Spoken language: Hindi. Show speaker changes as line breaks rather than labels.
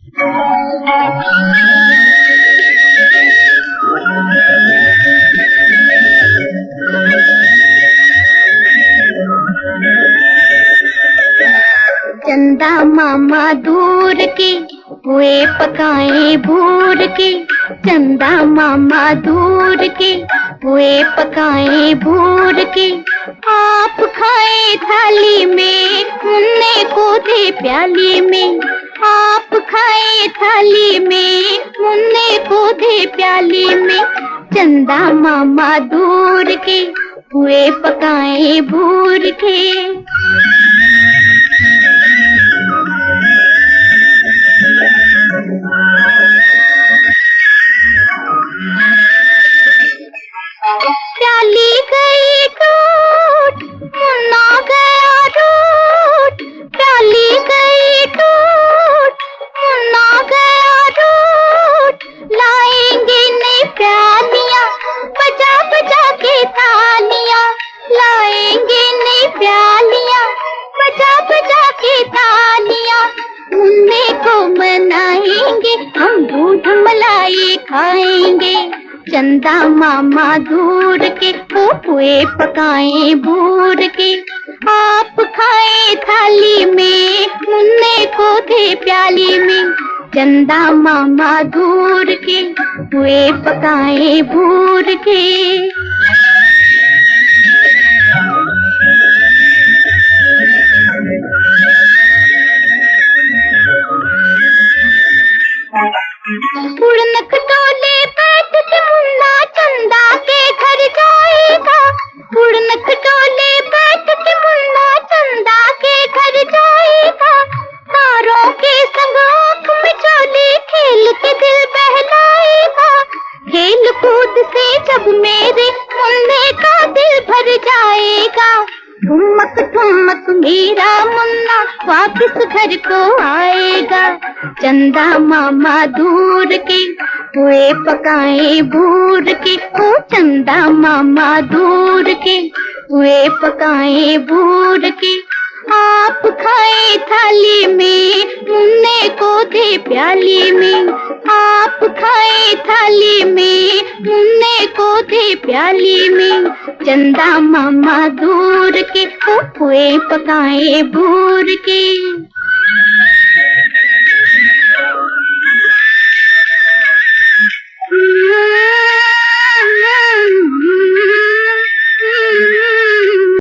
चंदा मामा दूर के हुए पकाए भूर के, चंदा मामा दूर के हुए पकाए भूर के। आप खाए थाली में, मुन्ने को दे प्याली में। आप खाए थाली में, मुन्ने को दे प्याली में। चंदा मामा दूर के हुए पकाए भूर के। प्याली गई टूट, मुन्ना गया रूठ। प्याली गई टूट, मुन्ना गया रूठ। लाएंगे नई प्यालियां, बजा बजा के थालियां। लाएंगे नई प्यालियां, बजा बजा के थालियां। मुन्ने को मनाएंगे, हम दूध मलाई खाएंगे। चंदा मामा दूर के हुए पकाए भूर के। आप खाए थाली में, मुन्ने को दे प्याली में। चंदा मामा दूर के हुए पकाए भूर के। उड़न खटोले बैठ के मुन्ना चंदा के घर जाएगा। उड़न खटोले बैठ के मुन्ना चंदा के घर जाएगा। तारों के संग आँख मिचोले खेल के दिल बहलाएगा। खेल कूद से जब मेरे मुन्ने का दिल भर जाएगा। ठुमक ठुमक मेरा मुन्ना वापस घर को आएगा। चंदा मामा दूर के हुए पकाए भूर के। ओ चंदा मामा दूर के हुए पकाए भूर के। आप खाए थाली में, मुन्ने को दे प्याली में। आप खाए थाली में, मुन्ने को दे प्याली में। चंदा मामा दूर के हुए पकाए भूर के।